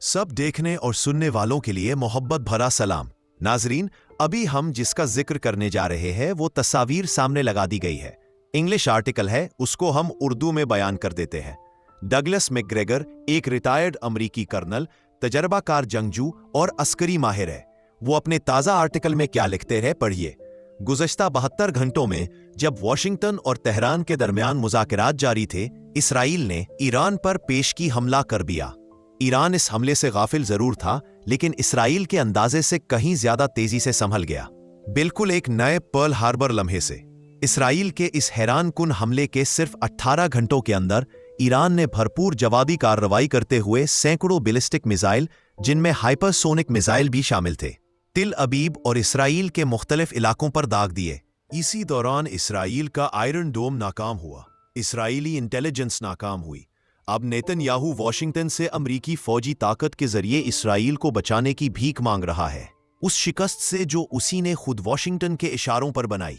सब देखने और सुनने वालों के लिए मोहब्बत भरा सलाम। नाजरीन, अभी हम जिसका जिक्र करने जा रहे हैं वो तस्वीर सामने लगा दी गई है। इंग्लिश आर्टिकल है, उसको हम उर्दू में बयान कर देते हैं। डगलस मैकग्रेगर एक रिटायर्ड अमरीकी कर्नल, तजर्बाकार जंगजू और अस्करी माहिर है। वो अपने ताज़ा आर्टिकल में क्या लिखते हैं, पढ़िए। गुज़श्ता 72 घंटों में जब वाशिंगटन और तेहरान के दरमियान मुज़ाकरात जारी थे, इसराइल ने ईरान पर पेशगी हमला कर दिया। ईरान इस हमले से गाफिल जरूर था, लेकिन इसराइल के अंदाजे से कहीं ज्यादा तेजी से संभल गया, बिल्कुल एक नए पर्ल हार्बर लम्हे से। इसराइल के इस हैरान कुन हमले के सिर्फ 18 घंटों के अंदर ईरान ने भरपूर जवाबी कार्रवाई करते हुए सैकड़ों बैलिस्टिक मिसाइल, जिनमें हाइपरसोनिक मिसाइल भी शामिल थे, तिल अबीब और इसराइल के मुख्तलिफ इलाकों पर दाग दिए। इसी दौरान इसराइल का आयरन डोम नाकाम हुआ, इसराइली इंटेलिजेंस नाकाम हुई। अब नेतन्याहू वाशिंगटन से अमरीकी फौजी ताकत के जरिए इसराइल को बचाने की भीख मांग रहा है, उस शिकस्त से जो उसी ने खुद वाशिंगटन के इशारों पर बनाई।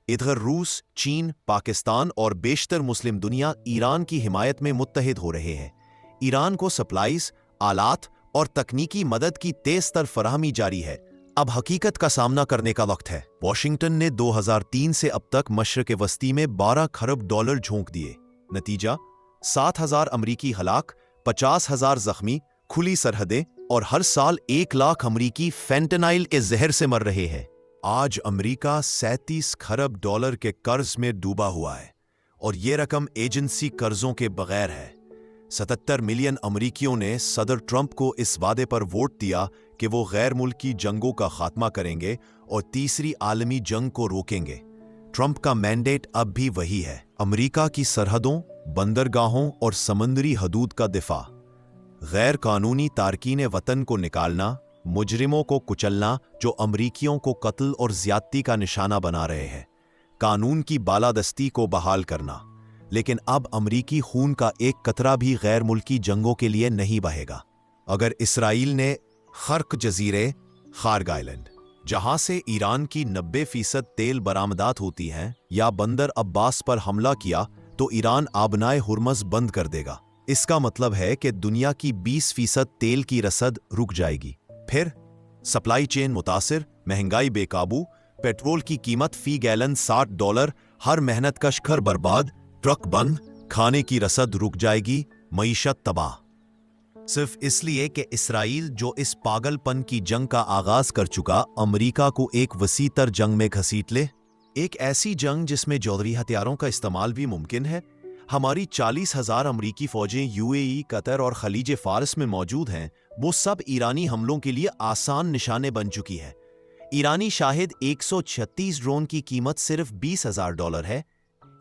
इधर रूस, चीन, पाकिस्तान और बेशतर मुस्लिम दुनिया ईरान की हिमायत में मुत्तहिद हो रहे हैं। ईरान को सप्लाईज, आलात और तकनीकी मदद की तेज तर फराहमी जारी है। अब हकीकत का सामना करने का वक्त है। वाशिंगटन ने 2003 से अब तक मशरक़ वस्ती में $12 खरब झोंक दिए। नतीजा 7,000 अमरीकी हलाक, 50,000 जख्मी, खुली सरहदें और हर साल 1 लाख अमरीकी फेंटनाइल के जहर से मर रहे हैं। आज अमरीका $37 खरब के कर्ज में डूबा हुआ है, और ये रकम एजेंसी कर्जों के बगैर है। 77 मिलियन अमरीकियों ने सदर ट्रंप को इस वादे पर वोट दिया कि वो गैर मुल्की जंगों का खात्मा करेंगे और तीसरी आलमी जंग को रोकेंगे। ट्रंप का मैंडेट अब भी वही है, अमरीका की सरहदों, बंदरगाहों और समंदरी हदूद का दिफा, गैर कानूनी तारकीन वतन को निकालना, मुजरिमों को कुचलना जो अमरीकियों को कत्ल और ज्यादती का निशाना बना रहे हैं, कानून की बालादस्ती को बहाल करना। लेकिन अब अमरीकी खून का एक कतरा भी गैर मुल्की जंगों के लिए नहीं बहेगा। अगर इसराइल ने खर्क जजीरे, खार्ग आइलैंड, जहां से ईरान की 90% तेल बरामदात होती हैं, या बंदर अब्बास पर हमला किया, तो ईरान आबनाए हुर्मज बंद कर देगा। इसका मतलब है कि दुनिया की 20% तेल की रसद रुक जाएगी। फिर सप्लाई चेन मुतासिर, महंगाई बेकाबू, पेट्रोल की कीमत फी गैलन $60, हर मेहनत कश घर बर्बाद, ट्रक बंद, खाने की रसद रुक जाएगी, मईशत तबाह। सिर्फ इसलिए कि इसराइल जो इस पागलपन की जंग का आगाज कर चुका, अमरीका को एक वसीतर जंग में घसीट ले। एक ऐसी जंग जिसमें जौहरी हथियारों का इस्तेमाल भी मुमकिन है। हमारी 40,000 अमरीकी फौजें यूएई, कतर और खलीज फारस में मौजूद हैं। वो सब ईरानी हमलों के लिए आसान निशाने बन चुकी है। ईरानी शाहिद 136 ड्रोन की कीमत सिर्फ $20,000 है।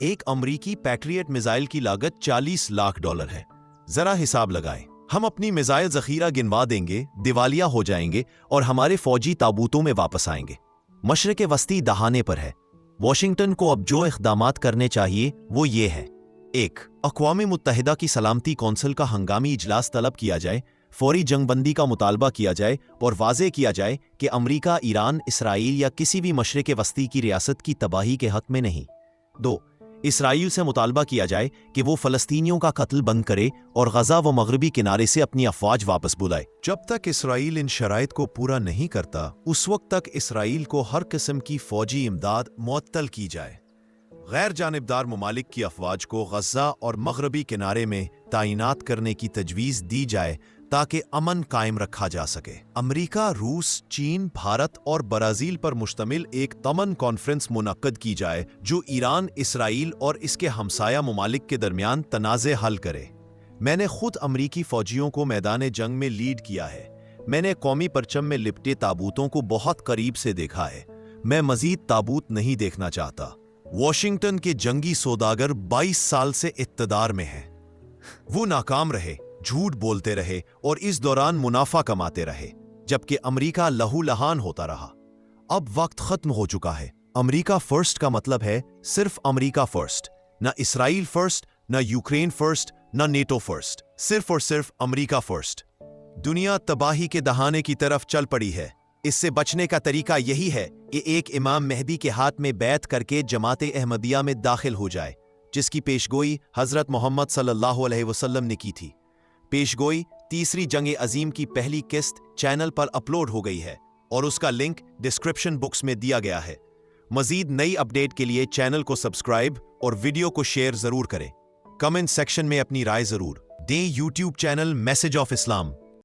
एक अमरीकी पैट्रियट मिसाइल की लागत $40 लाख है। जरा हिसाब लगाएं, हम अपनी मिसाइल जखीरा गिनवा देंगे, दिवालिया हो जाएंगे और हमारे फौजी ताबूतों में वापस आएंगे। मशरक़ वस्ती दहाने पर है। वाशिंगटन को अब जो इक़दामात करने चाहिए वो ये है: 1. अक़वाम मुत्तहिदा की सलामती कौंसिल का हंगामी इजलास तलब किया जाए, फौरी जंगबंदी का मुतालबा किया जाए और वाज़े किया जाए कि अमरीका, ईरान, इसराइल या किसी भी मशरक़ वस्ती की रियासत की तबाही के हक़ में नहीं। 2. इसराइल से मुतालबा किया जाए कि वो फ़लस्तीनियों का कत्ल बंद करे और गज़ा व मगरबी किनारे से अपनी अफ़वाज वापस बुलाए। जब तक इसराइल इन शराइत को पूरा नहीं करता, उस वक्त तक इसराइल को हर किस्म की फ़ौजी इमदाद मुअत्तल की जाए। गैर जानिबदार ममालिक की अफ़वाज को गज़ा और मगरबी किनारे में तैनात करने की तजवीज़ दी जाए ताकि अमन कायम रखा जा सके। अमरीका, रूस, चीन, भारत और ब्राज़ील पर मुश्तमिल एक तमन कॉन्फ्रेंस मुनक्कद की जाए जो ईरान, इसराइल और इसके हमसाया ममालिक के दरमियान तनाज़े हल करे। मैंने खुद अमरीकी फ़ौजियों को मैदान जंग में लीड किया है। मैंने कौमी परचम में लिपटे ताबूतों को बहुत करीब से देखा है। मैं मज़ीद ताबूत नहीं देखना चाहता। वाशिंगटन के जंगी सौदागर 22 साल से इक़्तिदार में हैं। वो नाकाम रहे, झूठ बोलते रहे और इस दौरान मुनाफा कमाते रहे, जबकि अमरीका लहूलुहान होता रहा। अब वक्त खत्म हो चुका है। अमरीका फर्स्ट का मतलब है सिर्फ अमरीका फर्स्ट, न इसराइल फर्स्ट, न यूक्रेन फर्स्ट, न नेटो फर्स्ट, सिर्फ और सिर्फ अमरीका फर्स्ट। दुनिया तबाही के दहाने की तरफ चल पड़ी है। इससे बचने का तरीका यही है कि एक इमाम मेहदी के हाथ में बैत करके जमाते अहमदिया में दाखिल हो जाए, जिसकी पेशगोई हजरत मोहम्मद सल्लल्लाहु अलैहि वसल्लम ने की थी। पेशगोई तीसरी जंग अजीम की पहली किस्त चैनल पर अपलोड हो गई है और उसका लिंक डिस्क्रिप्शन बॉक्स में दिया गया है। मजीद नई अपडेट के लिए चैनल को सब्सक्राइब और वीडियो को शेयर जरूर करें। कमेंट सेक्शन में अपनी राय जरूर दें। YouTube channel message of Islam